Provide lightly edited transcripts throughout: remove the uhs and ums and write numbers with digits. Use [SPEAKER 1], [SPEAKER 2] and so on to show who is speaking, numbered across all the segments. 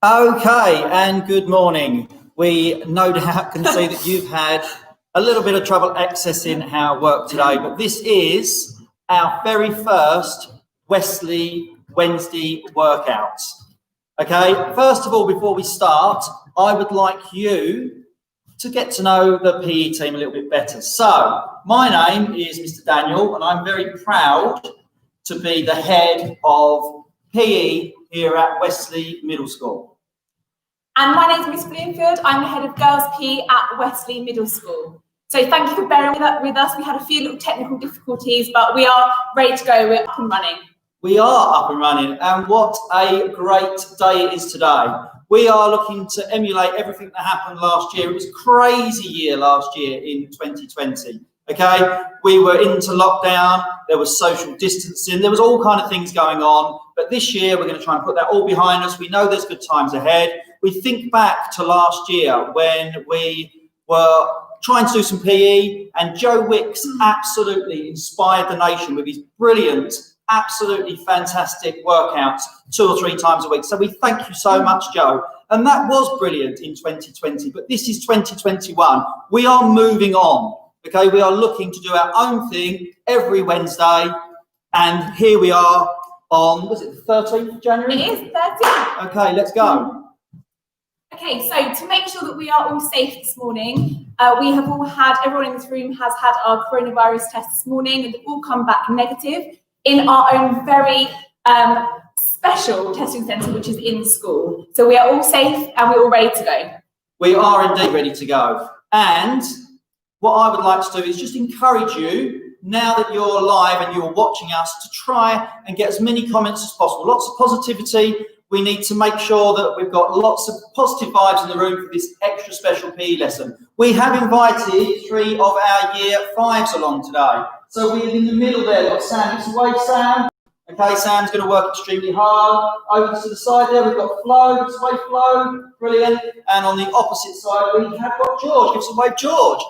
[SPEAKER 1] Okay, and good morning. We no doubt can see that you've had a little bit of trouble accessing our work today, but this is our very first Westley Wednesday workouts. Okay, first of all, before we start, I would like you to get to know the PE team a little bit better. So, my name is Mr. Daniel, and I'm very proud to be the head of PE here at Westley Middle School.
[SPEAKER 2] And my name is Miss Bloomfield. I'm the head of Girls PE at Westley Middle School. So thank you for bearing with us. We had a few little technical difficulties, but we are ready to go. We're up and running.
[SPEAKER 1] We are up and running, and what a great day it is today. We are looking to emulate everything that happened last year. It was a crazy year last year in 2020. Okay, we were into lockdown, there was social distancing, there was all kind of things going on, but this year we're going to try and put that all behind us. We know there's good times ahead. We think back to last year when we were trying to do some PE, and Joe Wicks absolutely inspired the nation with his brilliant, absolutely fantastic workouts 2 or 3 times a week. So we thank you so much, Joe. And that was brilliant in 2020, but this is 2021. We are moving on. Okay, we are looking to do our own thing every Wednesday, and here we are on, was it the 13th of January?
[SPEAKER 2] It is 13th.
[SPEAKER 1] Okay, let's go.
[SPEAKER 2] Okay, so to make sure that we are all safe this morning, everyone in this room has had our coronavirus test this morning, and they've all come back negative in our own very special testing centre, which is in school. So we are all safe and we're all ready to go.
[SPEAKER 1] We are indeed ready to go. And what I would like to do is just encourage you, now that you're live and you're watching us, to try and get as many comments as possible. Lots of positivity. We need to make sure that we've got lots of positive vibes in the room for this extra special PE lesson. We have invited 3 of our year 5s along today. So we're in the middle there. We've got Sam. It's away, Sam. Okay, Sam's going to work extremely hard. Over to the side there, we've got Flo. It's away, Flo. Brilliant. And on the opposite side, we have got George. Give us a wave, George.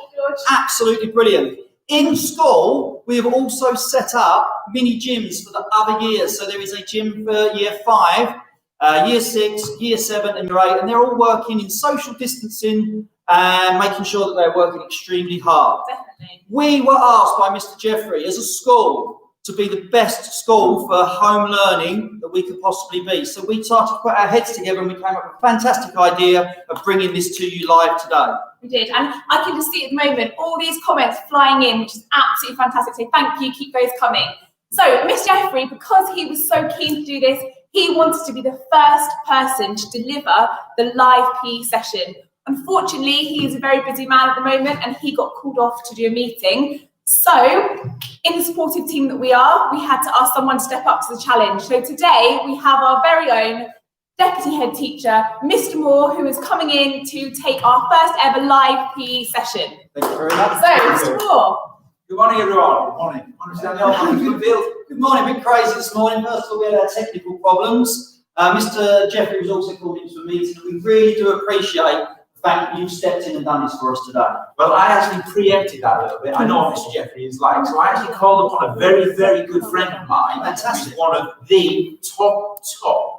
[SPEAKER 1] Absolutely brilliant. In school, we have also set up mini gyms for the other years. So there is a gym for year 5, year 6, year 7 and year 8. And they're all working in social distancing and making sure that they're working extremely hard.
[SPEAKER 2] Definitely.
[SPEAKER 1] We were asked by Mr. Jeffrey as a school to be the best school for home learning that we could possibly be. So we started to put our heads together and we came up with a fantastic idea of bringing this to you live today.
[SPEAKER 2] We did, and I can just see at the moment all these comments flying in, which is absolutely fantastic. So thank you, keep those coming. So Mr. Jeffrey, because he was so keen to do this, he wanted to be the first person to deliver the live PE session. Unfortunately, he is a very busy man at the moment and he got called off to do a meeting. So, in the supportive team that we are, we had to ask someone to step up to the challenge. So today, we have our very own deputy head teacher, Mr. Moore, who is coming in to take our first ever live PE session.
[SPEAKER 1] Thank you very much.
[SPEAKER 2] So, Mr. Moore.
[SPEAKER 3] Good morning, everyone. Good morning.
[SPEAKER 1] Good morning. A bit crazy this morning. First of all, we had our technical problems. Mr. Jeffrey was also called into a meeting. We really do appreciate the fact that you've stepped in and done this for us today.
[SPEAKER 3] Well, I actually preempted that a little bit. I know what Mr. Jeffrey is like. So I actually called upon a very, very good friend of mine.
[SPEAKER 1] Fantastic.
[SPEAKER 3] Who's one of the top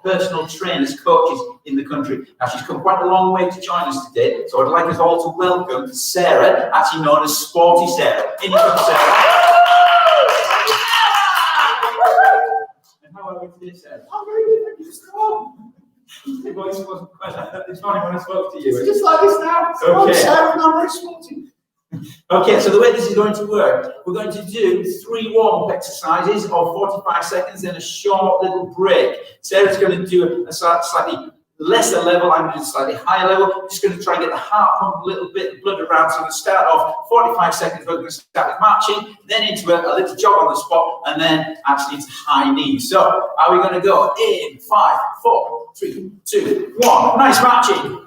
[SPEAKER 3] personal trainers, coaches in the country. Now, she's come quite a long way to join us today. So I'd like us all to welcome Sarah, actually known as Sporty Sarah. In you come, Sarah. And how are we today, Sarah?
[SPEAKER 4] I'm very good, thank you, Mr. Moore.
[SPEAKER 3] Your voice wasn't quite like that this morning when I spoke to you.
[SPEAKER 4] It's just like this now.
[SPEAKER 3] Okay.
[SPEAKER 4] I'm Sarah and I'm very sporty.
[SPEAKER 3] Okay, so the way this is going to work, we're going to do 3 warm-up exercises of 45 seconds, then a short little break. Sarah's going to do a slightly lesser level, I'm going to do a slightly higher level. Just going to try and get the heart pump a little bit, blood around. So we're going to start off 45 seconds, we're going to start with marching, then into a little jog on the spot, and then actually into high knees. So, are we going to go in 5, 4, 3, 2, 1. Nice marching.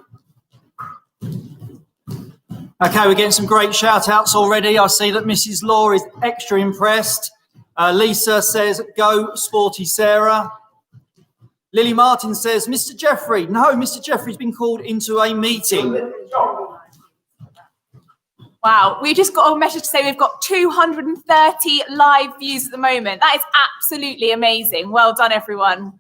[SPEAKER 1] Okay, we're getting some great shout outs already. I see that Mrs. Law is extra impressed. Lisa says, go Sporty Sarah. Lily Martin says, Mr. Jeffrey. No, Mr. Jeffrey's been called into a meeting.
[SPEAKER 2] Wow, we just got a message to say we've got 230 live views at the moment. That is absolutely amazing. Well done, everyone.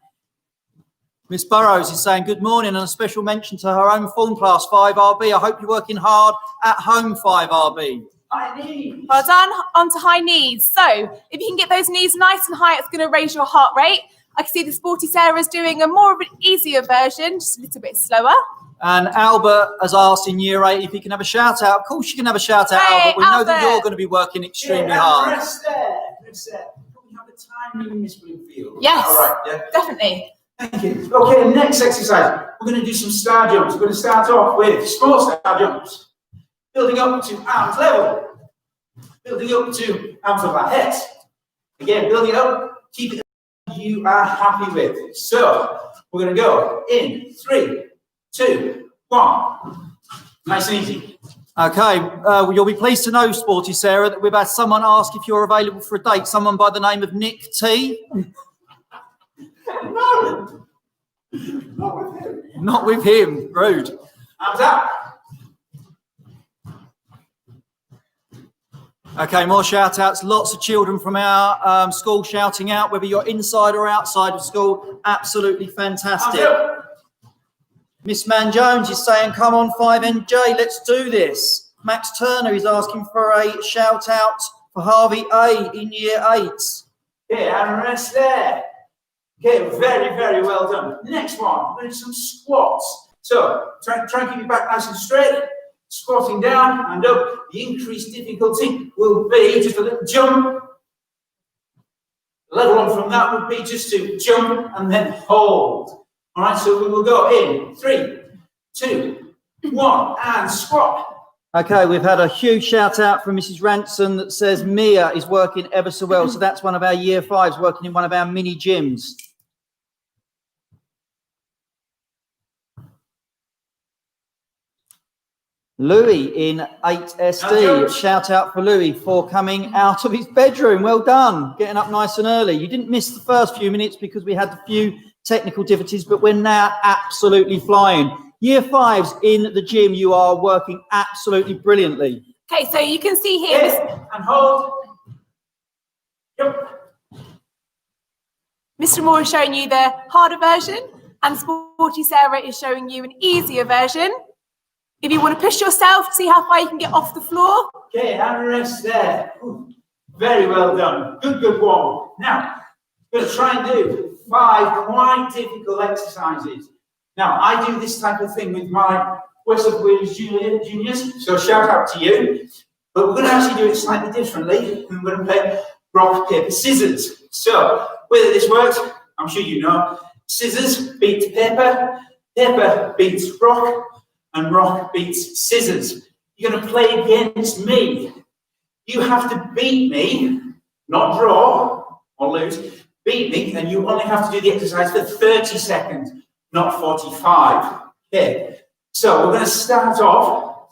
[SPEAKER 1] Miss Burrows is saying good morning and a special mention to her own form class 5RB. I hope you're working hard at home 5RB.
[SPEAKER 3] High knees.
[SPEAKER 2] Well done. On to high knees. So if you can get those knees nice and high, it's going to raise your heart rate. I can see the Sporty Sarah's doing a more of an easier version, just a little bit slower.
[SPEAKER 1] And Albert has asked in year 8 if he can have a shout out. Of course you can have a shout out,
[SPEAKER 2] Hey,
[SPEAKER 1] Albert. We know that
[SPEAKER 2] Albert.
[SPEAKER 1] you're going to be working extremely
[SPEAKER 3] Yeah,
[SPEAKER 1] hard.
[SPEAKER 3] rest there. Rest there. Can we have the timing, Miss Bloomfield?
[SPEAKER 2] Yes,
[SPEAKER 3] All right, yeah.
[SPEAKER 2] definitely.
[SPEAKER 3] Thank you. Okay, next exercise. We're going to do some star jumps. We're going to start off with small star jumps. Building up to arms level. Building up to arms above our heads. Again, building up. Keep it you are happy with. So, we're going to go in 3, 2, 1. Nice and easy.
[SPEAKER 1] Okay, you'll be pleased to know, Sporty Sarah, that we've had someone ask if you're available for a date. Someone by the name of Nick T.
[SPEAKER 3] No. Not with him.
[SPEAKER 1] Not with him. Rude.
[SPEAKER 3] Arms up.
[SPEAKER 1] Okay, more shout outs. Lots of children from our school shouting out, whether you're inside or outside of school. Absolutely fantastic.
[SPEAKER 3] Arms up.
[SPEAKER 1] Miss Man Jones is saying, come on 5NJ, let's do this. Max Turner is asking for a shout out for Harvey A in year 8.
[SPEAKER 3] Okay, and rest there. Okay, very, very well done. Next one, we're going to do some squats. So, try and keep your back nice and straight. Squatting down and up. The increased difficulty will be just a little jump. The level on from that would be just to jump and then hold. All right, so we will go in 3, 2, 1, and squat.
[SPEAKER 1] Okay, we've had a huge shout out from Mrs. Ranson that says Mia is working ever so well. So that's one of our year 5s working in one of our mini gyms. Louis in 8SD. Shout out for Louis for coming out of his bedroom. Well done. Getting up nice and early. You didn't miss the first few minutes because we had a few technical difficulties, but we're now absolutely flying. Year 5s in the gym, you are working absolutely brilliantly.
[SPEAKER 2] Okay, so you can see here.
[SPEAKER 3] And hold. Jump.
[SPEAKER 2] Mr. Moore is showing you the harder version, and Sporty Sarah is showing you an easier version. If you want to push yourself, see how far you can get off the floor.
[SPEAKER 3] Okay, and rest there. Ooh, very well done. Good one. Now, we're going to try and do 5 quite difficult exercises. Now, I do this type of thing with my Westley juniors, so shout out to you. But we're going to actually do it slightly differently. And we're going to play rock, paper, scissors. So, whether this works, I'm sure you know. Scissors beats paper, paper beats rock, and rock beats scissors. You're going to play against me. You have to beat me, not draw or lose. Beat me, and you only have to do the exercise for 30 seconds, not 45. Okay, so we're going to start off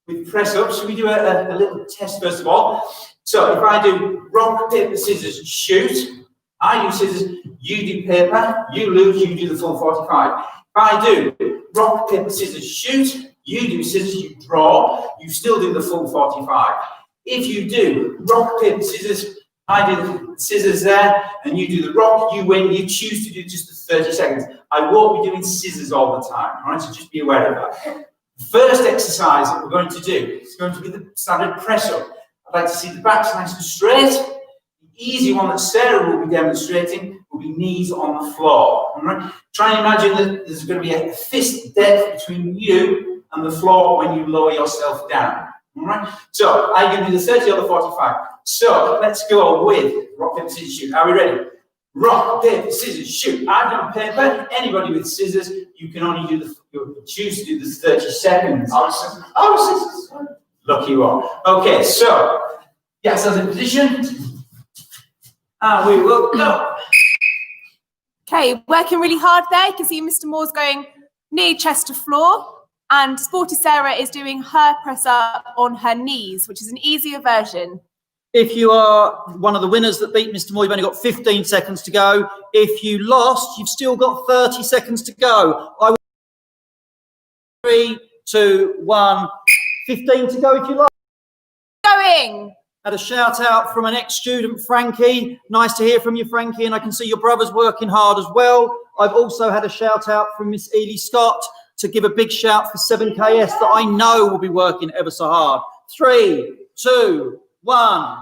[SPEAKER 3] with press ups. Should we do a little test first of all? So if I do rock, paper, scissors, shoot, I do scissors, you do paper, you lose, you do the full 45. If I do rock, paper, scissors, shoot, you do scissors, you draw, you still do the full 45. If you do rock, paper, scissors, I do the scissors there, and you do the rock, you win, you choose to do just the 30 seconds. I won't be doing scissors all the time, all right, so just be aware of that. The first exercise that we're going to do is going to be the standard press up. I'd like to see the backs nice and straight. The easy one that Sarah will be demonstrating will be knees on the floor, all right? Try and imagine that there's going to be a fist depth between you and the floor when you lower yourself down. All right, so I give you the 30 or the 45. So let's go with rock, paper, scissors, shoot. Are we ready? Rock, paper, scissors, shoot. I've done paper. Anybody with scissors, you can only do you choose to do the 30 seconds. Oh, scissors. Lucky you are. Okay, so get ourselves in position. And we will go.
[SPEAKER 2] Okay, working really hard there. You can see Mr. Moore's going knee, chest to floor. And Sporty Sarah is doing her press up on her knees, which is an easier version.
[SPEAKER 1] If you are one of the winners that beat Mr. Moore, you've only got 15 seconds to go. If you lost, you've still got 30 seconds to go. 3, 2, 1, 15 to go if you like.
[SPEAKER 2] Going.
[SPEAKER 1] Had a shout out from an ex-student, Frankie. Nice to hear from you, Frankie, and I can see your brother's working hard as well. I've also had a shout out from Miss Ely Scott to give a big shout for 7KS that I know will be working ever so hard. 3, 2, 1.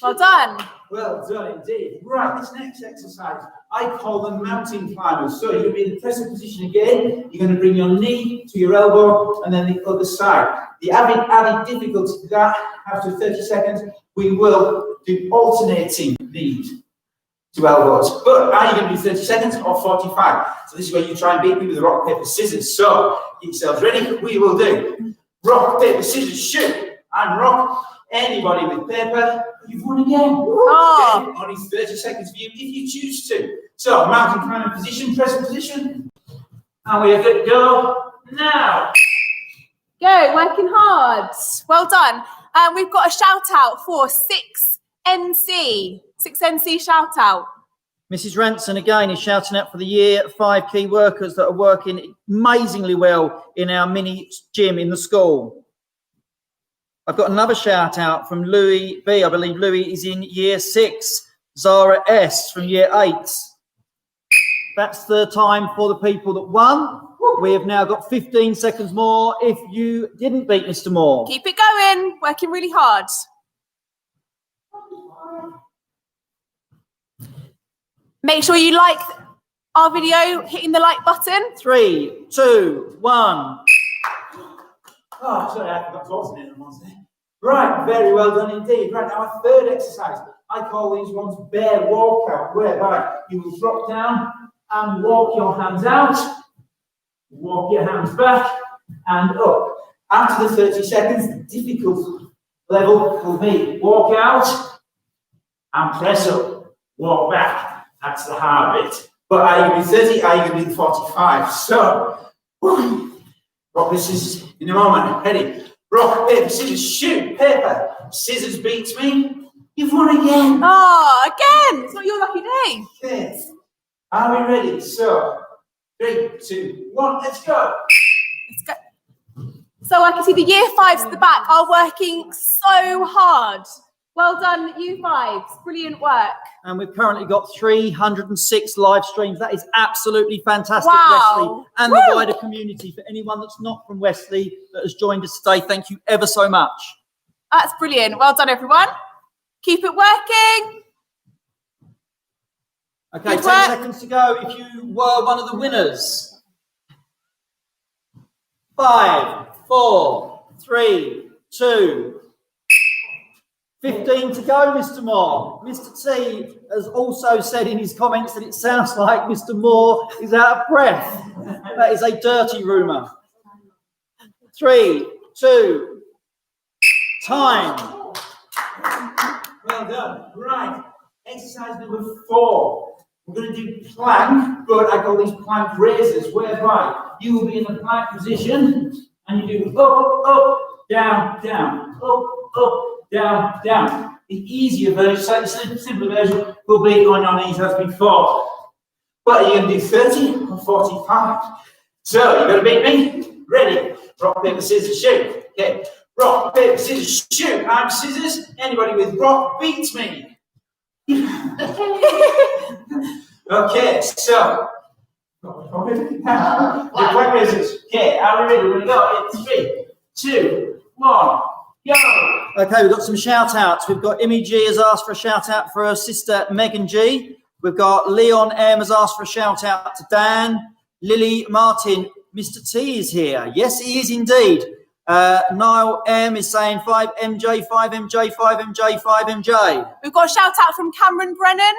[SPEAKER 2] Well done.
[SPEAKER 3] Well done indeed. Right, this next exercise, I call them mountain climbers. So you're going to be in the pressing position again. You're going to bring your knee to your elbow and then the other side. The added difficulty to that, after 30 seconds, we will do alternating knees to elbows. But are you going to do 30 seconds or 45? So this is where you try and beat me with the rock, paper, scissors. So get yourselves ready. We will do rock, paper, scissors, shoot. I'm rock. Anybody with paper, you've won again.
[SPEAKER 2] Oh.
[SPEAKER 3] Okay, only 30 seconds for you if you choose to. So, mountain climbing position, present position. And we are good to go now.
[SPEAKER 2] Go, working hard. Well done. We've got a shout out for 6NC. 6NC shout out.
[SPEAKER 1] Mrs. Ranson again is shouting out for the year 5 key workers that are working amazingly well in our mini gym in the school. I've got another shout out from Louis B. I believe Louis is in year 6. Zara S from year 8. That's the time for the people that won. We have now got 15 seconds more if you didn't beat Mr. Moore.
[SPEAKER 2] Keep it going. Working really hard. Make sure you like our video, hitting the like button.
[SPEAKER 1] 3, 2, 1.
[SPEAKER 3] Oh, sorry, I forgot to alternate them, wasn't it? Right, very well done indeed. Right, now our third exercise, I call these ones bear walkout, whereby you will drop down and walk your hands out, walk your hands back and up. After the 30 seconds, the difficult level will be walk out and press up, walk back. That's the hard bit. But are you going to be 30? Are you going to be 45? So, rock the scissors in a moment. Ready? Rock, paper, scissors, shoot. Paper, scissors beats me. You've won again.
[SPEAKER 2] Oh, again. It's not your lucky day.
[SPEAKER 3] Okay. Are we ready? So, 3, 2, 1, let's go.
[SPEAKER 2] Let's go. So I can see the year 5s at the back are working so hard. Well done, you 5s. Brilliant work.
[SPEAKER 1] And we've currently got 306 live streams. That is absolutely fantastic,
[SPEAKER 2] Wow.
[SPEAKER 1] Westley, and the wider community. For anyone that's not from Westley that has joined us today, thank you ever so much.
[SPEAKER 2] That's brilliant. Well done, everyone. Keep it working.
[SPEAKER 1] Okay,
[SPEAKER 2] Good
[SPEAKER 1] 10
[SPEAKER 2] work.
[SPEAKER 1] seconds to go if you were one of the winners. 5, 4, 3, 2, 15 to go, Mr. Moore. Mr. T has also said in his comments that it sounds like Mr. Moore is out of breath. That is a dirty rumour. 3, 2, time.
[SPEAKER 3] Well done. Right. Exercise number 4. We're going to do plank, but I call these plank raises, whereby you will be in the plank position and you do up, up, down, down, up, down, down. The easier version, slightly simpler version, will be on your knees as before. But are you going to do 30 or 45? So you're going to beat me. Ready? Rock, paper, scissors, shoot. Okay. Rock, paper, scissors, shoot. I'm scissors. Anybody with rock beats me. Okay, so the plank raises. Okay, are we ready? We're going to go in 3, 2, 1, go.
[SPEAKER 1] Okay, we've got some shout outs. We've got Imi G has asked for a shout out for her sister Megan G. We've got Leon M has asked for a shout out to Dan. Lily Martin, Mr. T is here. Yes, he is indeed. Niall M is saying 5MJ, 5MJ, 5MJ, 5MJ.
[SPEAKER 2] We've got a shout out from Cameron Brennan.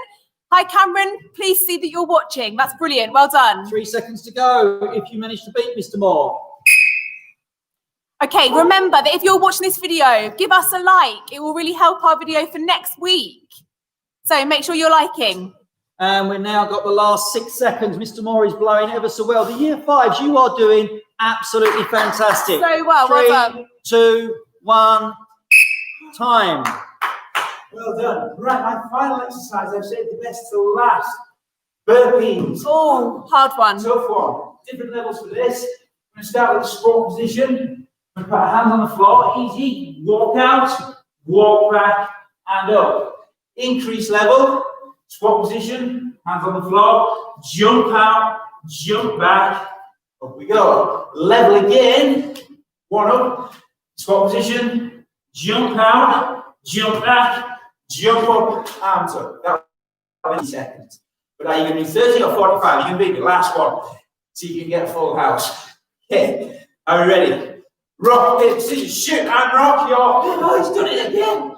[SPEAKER 2] Hi, Cameron. Please see that you're watching. That's brilliant. Well done.
[SPEAKER 1] 3 seconds to go if you manage to beat Mr. Moore.
[SPEAKER 2] Okay, remember that if you're watching this video, give us a like. It will really help our video for next week. So make sure you're liking.
[SPEAKER 1] And we've now got the last 6 seconds. Mr. Moore is blowing ever so well. The year 5s, you are doing absolutely fantastic.
[SPEAKER 2] So well,
[SPEAKER 1] 3,
[SPEAKER 2] well done.
[SPEAKER 1] 2, 1, time.
[SPEAKER 3] Well done. Right, my final exercise, I've saved the best till last. Burpees.
[SPEAKER 2] Oh, hard one.
[SPEAKER 3] Tough one. Different levels for this. I'm going to start with the squat position. I'm going to put our hands on the floor. Easy. Walk out. walk back and up. Increase level, squat position, hands on the floor, jump out, jump back, up we go. Level again, one up, squat position, jump out, jump back, jump up, arms up. That was 20 seconds. But are you going to do 30 or 45? You're going to be the last one, so you can get a full house. Okay, are we ready? Rock, paper, scissors, shoot, and rock your. Oh, he's done it again.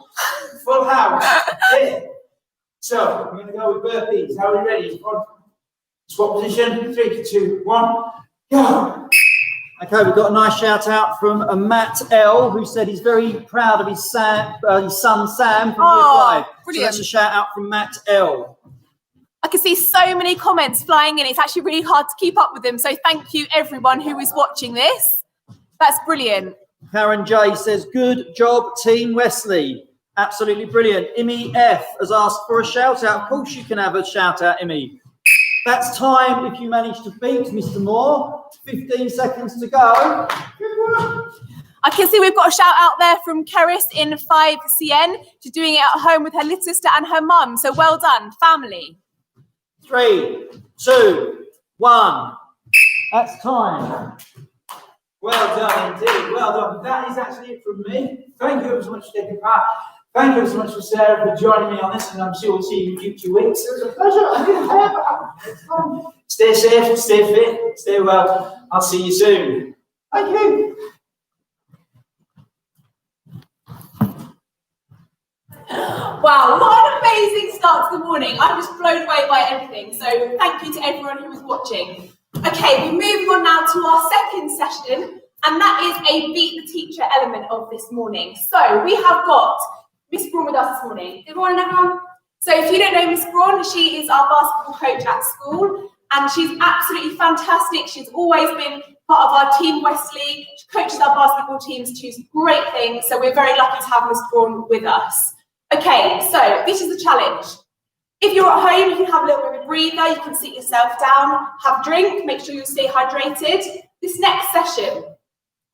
[SPEAKER 3] Full house. Yeah. So, we're going to go with burpees. How are we ready? Squat position. 3, 2, 1, go.
[SPEAKER 1] Okay, we've got a nice shout out from Matt L, who said he's very proud of his son Sam from year 5.
[SPEAKER 2] Brilliant.
[SPEAKER 1] So that's a shout out from Matt L.
[SPEAKER 2] I can see so many comments flying in. It's actually really hard to keep up with them. So thank you everyone who is watching this. That's brilliant.
[SPEAKER 1] Karen J says, good job, Team Westley. Absolutely brilliant. Imi F has asked for a shout out. Of course you can have a shout out, Imi. That's time if you manage to beat Mr. Moore. 15 seconds to go.
[SPEAKER 2] I can see we've got a shout out there from Keris in 5CN. She's doing it at home with her little sister and her mum. So well done, family.
[SPEAKER 1] 3, 2, 1. That's time.
[SPEAKER 3] Well done indeed, well done. That is actually it from me. Thank you ever so much for taking part. Thank you ever so much for Sarah for joining me on this, and I'm sure we'll see you in future weeks. It was a pleasure. Stay safe, stay fit, stay well. I'll see you soon. Thank you.
[SPEAKER 2] Wow, what an amazing start to the morning. I'm just blown away by everything. So thank you to everyone who was watching. Okay, we're moving on now to our second session, and that is a Beat the Teacher element of this morning. So we have got Miss Braun with us this morning. Good morning, everyone. So if you don't know Miss Braun, she is our basketball coach at school, and she's absolutely fantastic. She's always been part of our team, Westley. She coaches our basketball teams to great things, so we're very lucky to have Miss Braun with us. Okay, so this is the challenge. If you're at home, you can have a little bit of a breather, you can sit yourself down, have a drink, make sure you stay hydrated. This next session,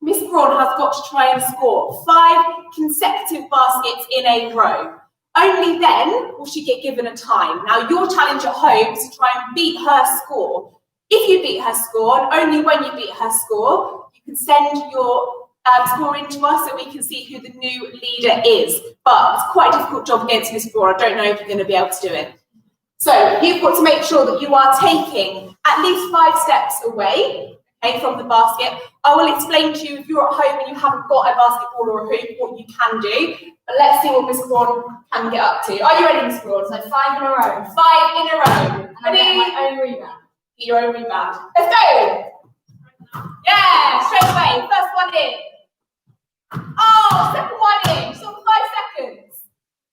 [SPEAKER 2] Miss Braun has got to try and score 5 consecutive baskets in a row. Only then will she get given a time. Now, your challenge at home is to try and beat her score. If you beat her score, and only when you beat her score, you can send your score in to us so we can see who the new leader is. But it's quite a difficult job against Miss Braun. I don't know if you're going to be able to do it. So you've got to make sure that you are taking at least 5 steps away, okay, from the basket. I will explain to you if you're at home and you haven't got a basketball or a hoop, what you can do. But let's see what Miss Braun can get up to. Are you ready, Miss Braun? So 5 in a row. 5 in a row.
[SPEAKER 5] And I get my own rebound.
[SPEAKER 2] Get your own rebound. Let's go. Yeah, straight away. First one in. Oh, second one in. She's on 5 seconds.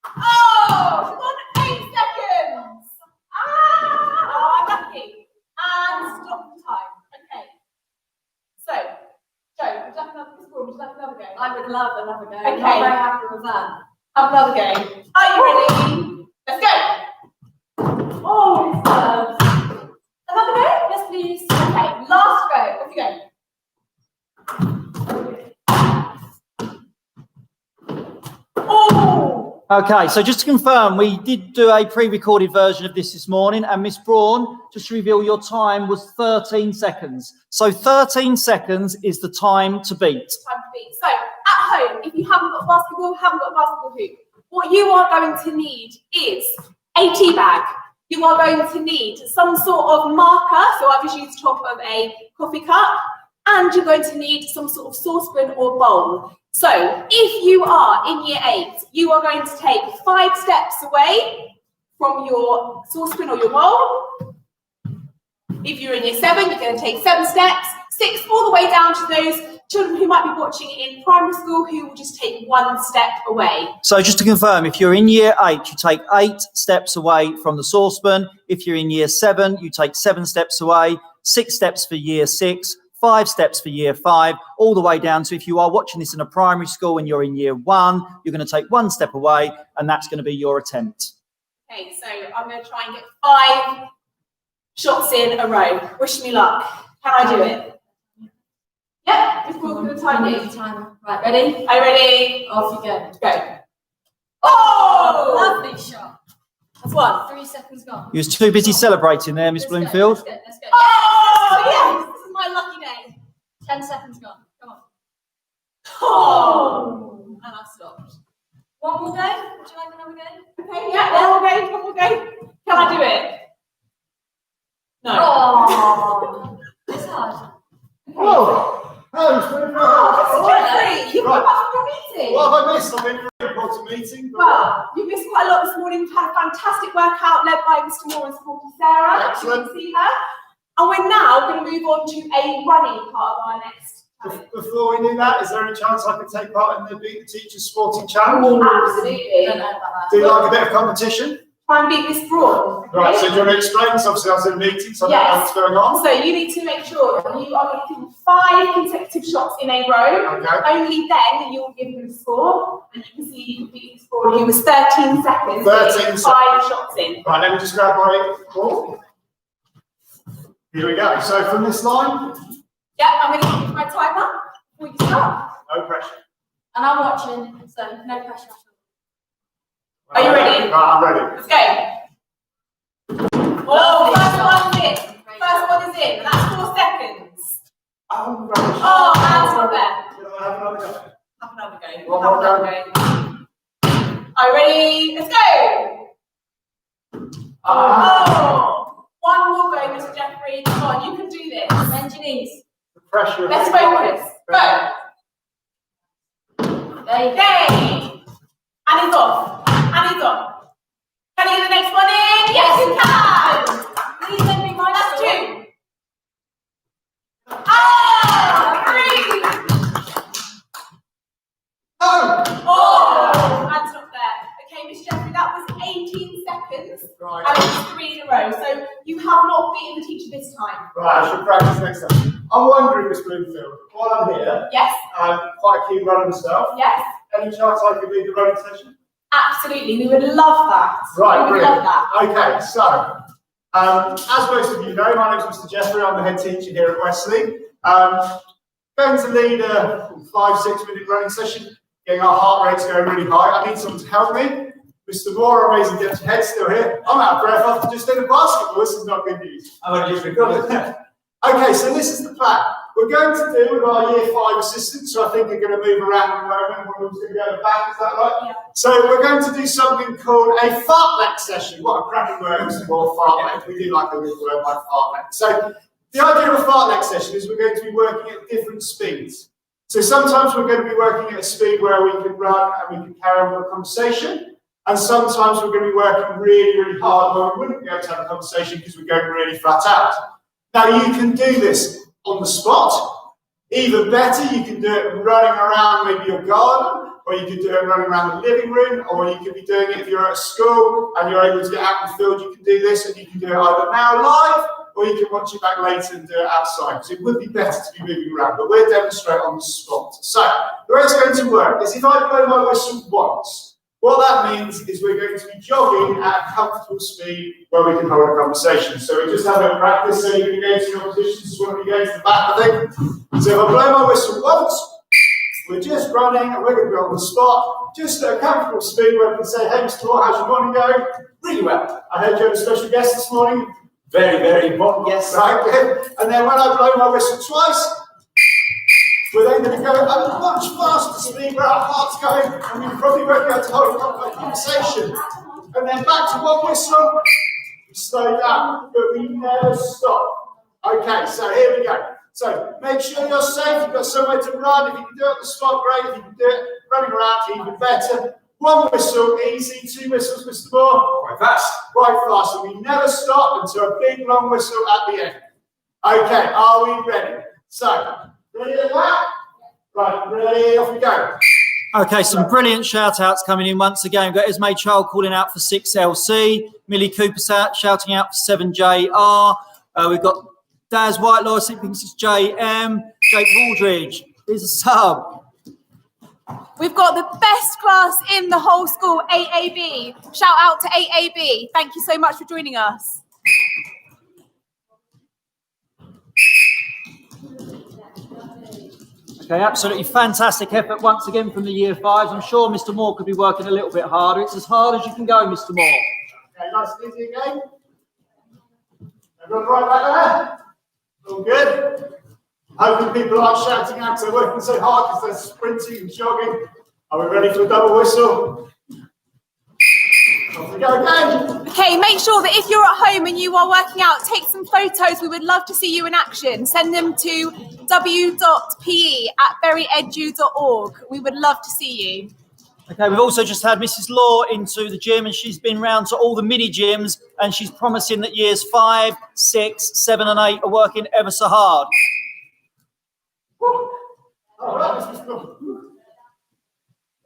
[SPEAKER 2] Oh, she's on 8 seconds. Ah, unlucky. And stop the time. Okay. So, Joe, would you like another go?
[SPEAKER 5] I would love another go.
[SPEAKER 2] Okay.
[SPEAKER 5] I'm not very happy with that.
[SPEAKER 2] Have another go. Are you ready? Let's go.
[SPEAKER 5] Oh,
[SPEAKER 2] Another go?
[SPEAKER 5] yes, please.
[SPEAKER 2] Okay, last go. Off you go. Oh!
[SPEAKER 1] Okay, so just to confirm, we did do a pre-recorded version of this morning, and Miss Braun, just to reveal, your time was 13 seconds. So 13 seconds is the time to beat.
[SPEAKER 2] Time to beat. So, at home, if you haven't got basketball, haven't got a basketball hoop, what you are going to need is a tea bag. You are going to need some sort of marker, so I've just used the top of a coffee cup, and you're going to need some sort of saucepan or bowl. So, if you are in year 8, you are going to take 5 steps away from your saucepan or your bowl. If you're in year 7, you're going to take 7 steps, 6 all the way down to those children who might be watching in primary school who will just take 1 step away.
[SPEAKER 1] So just to confirm, if you're in year 8, you take 8 steps away from the saucepan. If you're in year 7, you take 7 steps away, 6 steps for year 6, 5 steps for year 5, all the way down to, if you are watching this in a primary school and you're in year 1, you're going to take 1 step away, and that's going to be your attempt.
[SPEAKER 2] Okay, so I'm going to try and get 5 shots in a row. Wish me luck. Can I do it? Yep, we've got the time.
[SPEAKER 5] Time. Right, ready?
[SPEAKER 2] Are you ready?
[SPEAKER 5] Off you go.
[SPEAKER 2] Go. Oh!
[SPEAKER 5] Lovely shot.
[SPEAKER 2] That's one.
[SPEAKER 5] 3 seconds gone.
[SPEAKER 1] You was too busy celebrating there, Miss
[SPEAKER 5] Let's go,
[SPEAKER 1] Bloomfield.
[SPEAKER 5] Let's go. Let's go.
[SPEAKER 2] Oh,
[SPEAKER 5] Yes! This is my lucky day. 10 seconds gone. Come on.
[SPEAKER 2] Oh!
[SPEAKER 5] And I've stopped. One more go? Would you like another go?
[SPEAKER 2] Okay, yeah, one more go, one more go. Can I do it? No.
[SPEAKER 5] Oh! It's hard.
[SPEAKER 4] Whoa! Oh,
[SPEAKER 2] Oh, Jeffrey, you've come back from your meeting.
[SPEAKER 4] what have I missed? I've been in a very important meeting.
[SPEAKER 2] Well, you missed quite a lot this morning. We've had a fantastic workout led by Mr. Moore and supporting Sarah.
[SPEAKER 4] Excellent.
[SPEAKER 2] You can see her. And we're now going to move on to a running part of our next challenge.
[SPEAKER 4] Before we do that, is there any chance I could take part in the Beat the Teachers Sporting Challenge?
[SPEAKER 2] Absolutely.
[SPEAKER 5] Don't know about
[SPEAKER 4] Do you like a bit of competition?
[SPEAKER 2] Try and beat this Braun. Okay?
[SPEAKER 4] Right, so do you want to explain? Because obviously I was in a meeting, so I don't know
[SPEAKER 2] Yes.
[SPEAKER 4] what's going on.
[SPEAKER 2] So you need to make sure that you are making 5 consecutive shots in a row.
[SPEAKER 4] Okay.
[SPEAKER 2] Only then you'll give him a score. And you can see you completed the score. He was 13 seconds.
[SPEAKER 4] 13
[SPEAKER 2] 5 shots in.
[SPEAKER 4] Right, let me just grab my ball. Here we go. So from this line,
[SPEAKER 2] Yeah, I'm going to give you my timer before you start.
[SPEAKER 4] no pressure.
[SPEAKER 5] And I'm watching, so no pressure at all.
[SPEAKER 2] Are you ready?
[SPEAKER 4] Right, I'm ready.
[SPEAKER 2] Let's go. Oh, first one's in. First one is in. And that's 4 seconds.
[SPEAKER 4] Oh, rubbish.
[SPEAKER 2] Oh, hands up there.
[SPEAKER 4] Can I have another go?
[SPEAKER 2] Have another go.
[SPEAKER 4] One
[SPEAKER 2] Have
[SPEAKER 4] more go.
[SPEAKER 2] another go. Are you ready? Let's go. Oh, one more go, Mr. Jeffrey. Come on, you can do this.
[SPEAKER 5] Bend your knees.
[SPEAKER 4] The pressure. of
[SPEAKER 2] Let's
[SPEAKER 4] being-
[SPEAKER 2] focus. Go.
[SPEAKER 5] There you go.
[SPEAKER 2] Yay. And it's off. And it's off. Can you get the next one in? Yes, you can.
[SPEAKER 5] Please don't be my
[SPEAKER 2] That's
[SPEAKER 5] score.
[SPEAKER 2] 2. Ah, 3.
[SPEAKER 4] No!
[SPEAKER 2] Oh, and stop there. Okay, Miss Jeffrey, that was 18 seconds.
[SPEAKER 4] Right.
[SPEAKER 2] And it's 3 in a row. So you have not beaten the teacher this time.
[SPEAKER 4] Right, I should practice next time. I'm wondering, Miss Bloomfield, while I'm here,
[SPEAKER 2] Yes,
[SPEAKER 4] I'm quite a keen runner myself.
[SPEAKER 2] yes,
[SPEAKER 4] Any chance I could lead the running session?
[SPEAKER 2] absolutely. We would love that.
[SPEAKER 4] Right,
[SPEAKER 2] we would
[SPEAKER 4] brilliant.
[SPEAKER 2] love that.
[SPEAKER 4] Okay, so, as most of you know, my name is Mr. Jeffrey. I'm the head teacher here at Westley. Going to lead a 5-6 minute running session, getting our heart rates going really high. I need someone to help me. Mr. Moore, amazing get head still here. I'm out of breath after just in a basketball. This is not good news.
[SPEAKER 3] I'm going to just record it.
[SPEAKER 4] Okay, so this is the plan. We're going to do with our year 5 assistants, so I think they're going to move around in a moment. One of them's going to go in the back, is that right?
[SPEAKER 2] Yeah.
[SPEAKER 4] So we're going to do something called a Fartlek session. What a cracking word, Mr. Moore, Fartlek. We do like a good word like Fartlek. So the idea of a Fartlek session is we're going to be working at different speeds. So sometimes we're going to be working at a speed where we can run and we can carry on with a conversation. And sometimes we're going to be working really, really hard where we wouldn't be able to have a conversation because we're going really flat out. Now you can do this on the spot. Even better, you can do it running around maybe your garden, or you could do it running around the living room, or you could be doing it if you're at school and you're able to get out in the field, you can do this, and you can do it either now live, or you can watch it back later and do it outside, because it would be better to be moving around, but we'll demonstrate on the spot. So, the way it's going to work is if I blow my whistle once, what that means is we're going to be jogging at a comfortable speed where we can hold a conversation. So we just have a practice, so you can go to your positions when we go to the back, I think. So if I blow my whistle once, we're just running and we're going to be on the spot, just at a comfortable speed where we can say, hey, Mr. Moore, how's your morning going? Really well. I heard you had a special guest this morning.
[SPEAKER 3] Very, very important, yes.
[SPEAKER 4] Right, good. And then when I blow my whistle twice, we're then going to go at a much faster speed where our heart's going, and we probably won't be able to hold a conversation. And then back to one whistle, we slow down, but we never stop. Okay, so here we go. So make sure you're safe, you've got somewhere to run. If you can do it on the spot, great. If you can do it running around, even better. One whistle, easy. 2 whistles, Mr. Moore.
[SPEAKER 3] Quite fast.
[SPEAKER 4] Quite fast, and we never stop until a big long whistle at the end. Okay, are we ready? So, ready at that? Right, ready, off we go.
[SPEAKER 1] Okay, some brilliant shout-outs coming in once again. We've got Esme Child calling out for 6LC, Millie Cooper shouting out for 7JR. We've got Daz Whitelaw, I think it's JM, Jake Aldridge is a sub.
[SPEAKER 2] We've got the best class in the whole school, AAB. Shout out to AAB. Thank you so much for joining us.
[SPEAKER 1] Okay, absolutely fantastic effort once again from the year fives. I'm sure Mr. Moore could be working a little bit harder. It's as hard as you can go, Mr. Moore.
[SPEAKER 4] Okay, nice and easy again. Everyone right back there? All good? Hoping people aren't shouting out, they're working so hard because they're sprinting and jogging. Are we ready for a double whistle? Off we go again.
[SPEAKER 2] Okay, make sure that if you're at home and you are working out, take some photos. We would love to see you in action. Send them to w.pe@veryedu.org. We would love to see you.
[SPEAKER 1] Okay, we've also just had Mrs. Law into the gym, and she's been round to all the mini gyms, and she's promising that years 5, 6, 7 and 8 are working ever so hard.
[SPEAKER 4] All right, this is good.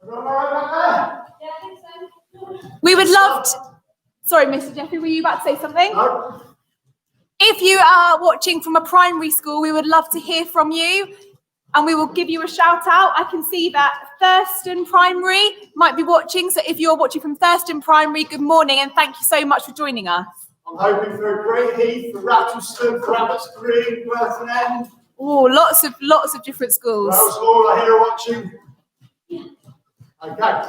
[SPEAKER 4] Everyone all right back there?
[SPEAKER 5] Yeah, I think so.
[SPEAKER 2] We would love to... Sorry, Mr. Jeffrey, were you about to say something?
[SPEAKER 4] No?
[SPEAKER 2] If you are watching from a primary school, we would love to hear from you, and we will give you a shout out. I can see that Thurston Primary might be watching, so if you're watching from Thurston Primary, good morning, and thank you so much for joining us.
[SPEAKER 4] I'm hoping for a great Heath, for Rattleston, for Abbots Green, Worthing End.
[SPEAKER 2] Oh, lots of different schools.
[SPEAKER 4] Wells Hall, I hear watching. Okay.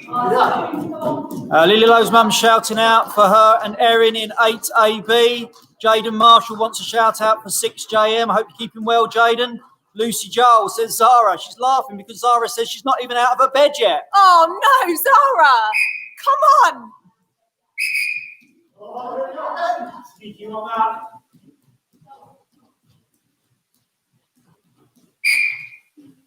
[SPEAKER 4] Yeah.
[SPEAKER 1] Lily Lowe's mum shouting out for her and Erin in 8AB. Jaden Marshall wants a shout out for 6JM. I hope you're keeping well, Jaden. Lucy Joel says Zara. She's laughing because Zara says she's not even out of her bed yet.
[SPEAKER 2] Oh no, Zara! Come on!
[SPEAKER 3] Speaking on that.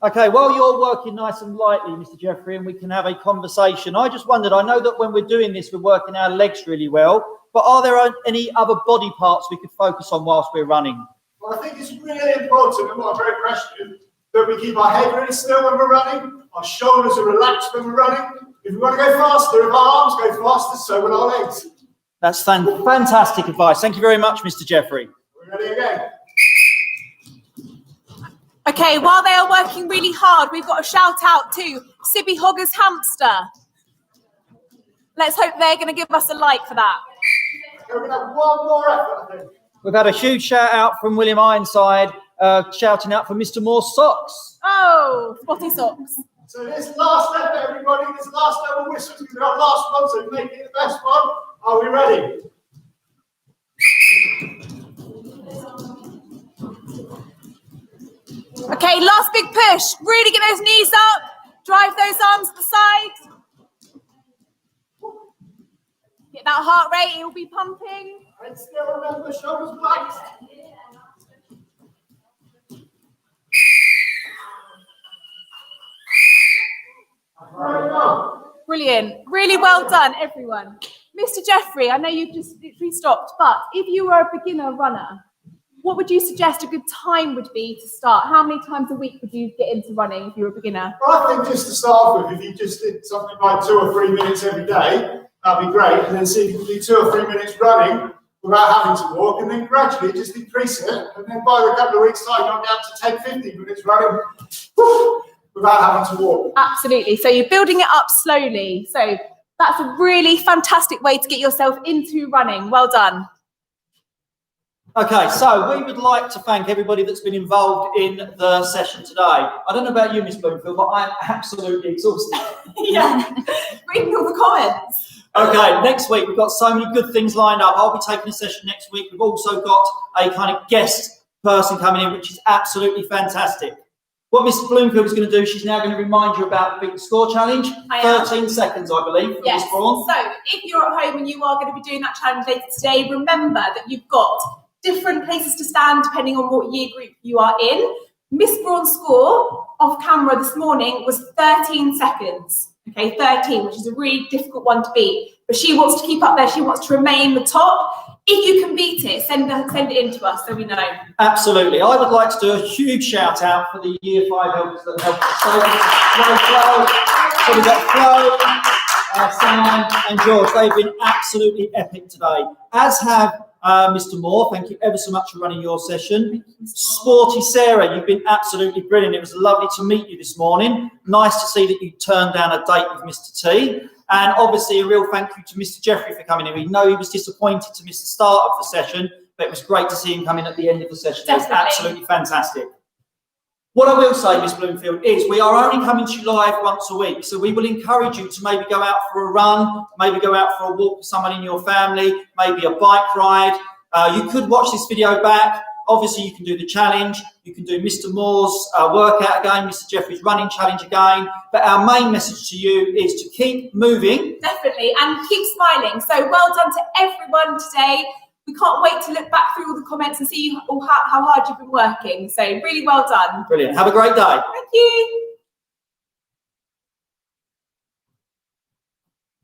[SPEAKER 1] Okay, while you're working nice and lightly, Mr. Jeffrey, and we can have a conversation, I just wondered, I know that when we're doing this, we're working our legs really well, but are there any other body parts we could focus on whilst we're running?
[SPEAKER 4] Well, I think it's really important, and what a great question, that we keep our head really still when we're running, our shoulders are relaxed when we're running. If we want to go faster, if our arms go faster, so will our legs.
[SPEAKER 1] That's fantastic advice. Thank you very much, Mr. Jeffrey.
[SPEAKER 4] We're ready again.
[SPEAKER 2] Okay, while they are working really hard, we've got a shout out to Sibby Hogger's Hamster. Let's hope they're going to give us a like for that.
[SPEAKER 4] Okay, we're going to have one more effort, I think.
[SPEAKER 1] We've had a huge shout out from William Ironside, shouting out for Mr. Moore's socks.
[SPEAKER 2] Oh, spotty socks.
[SPEAKER 4] So this last effort, everybody, this last double whistle is going to be our last one, so make it the best one. Are we ready?
[SPEAKER 2] Okay, last big push. Really get those knees up. Drive those arms to the side. Get that heart rate, it will be pumping.
[SPEAKER 4] And still remember, shoulders relaxed. Very well.
[SPEAKER 2] Brilliant. Really well done, everyone. Mr. Jeffrey, I know you've just literally stopped, but if you were a beginner runner, what would you suggest a good time would be to start? How many times a week would you get into running if you were a beginner?
[SPEAKER 4] Well, I think just to start with, if you just did something like 2 or 3 minutes every day, that'd be great. And then see if you can do 2 or 3 minutes running without having to walk, and then gradually just increase it. And then by a couple of weeks' time, you'll get up to 10, 15 minutes running without having to walk.
[SPEAKER 2] Absolutely. So you're building it up slowly. So that's a really fantastic way to get yourself into running. Well done.
[SPEAKER 1] Okay, so we would like to thank everybody that's been involved in the session today. I don't know about you, Miss Bloomfield, but I'm absolutely exhausted.
[SPEAKER 2] Yeah, reading all the comments.
[SPEAKER 1] Okay, next week we've got so many good things lined up. I'll be taking a session next week. We've also got a kind of guest person coming in, which is absolutely fantastic. What Miss Bloomfield is going to do, she's now going to remind you about the Big Score Challenge. 13 seconds, I believe, for
[SPEAKER 2] Yes.
[SPEAKER 1] Miss Braun.
[SPEAKER 2] So if you're at home and you are going to be doing that challenge later today, remember that you've got different places to stand depending on what year group you are in. Miss Braun's score off camera this morning was 13 seconds. Okay, 13, which is a really difficult one to beat. But she wants to keep up there. She wants to remain the top. If you can beat it, send it in to us so we know.
[SPEAKER 1] Absolutely. I would like to do a huge shout out for the Year 5 helpers that helped us. So we've got Flo, Sam and George. They've been absolutely epic today, as have Mr. Moore. Thank you ever so much for running your session. Sporty Sarah, you've been absolutely brilliant. It was lovely to meet you this morning. Nice to see that you turned down a date with Mr. T. And obviously a real thank you to Mr. Jeffrey for coming in. We know he was disappointed to miss the start of the session, but it was great to see him come in at the end of the session. It was absolutely fantastic. What I will say, Miss Bloomfield, is we are only coming to you live once a week, so we will encourage you to maybe go out for a run, maybe go out for a walk with someone in your family, maybe a bike ride. You could watch this video back. Obviously, you can do the challenge. You can do Mr. Moore's workout again, Mr. Jeffrey's running challenge again. But our main message to you is to keep moving.
[SPEAKER 2] Definitely, and keep smiling. So well done to everyone today. We can't wait to look back through all the comments and see how hard you've been working. So really well done.
[SPEAKER 1] Brilliant. Have a great day.
[SPEAKER 2] Thank you.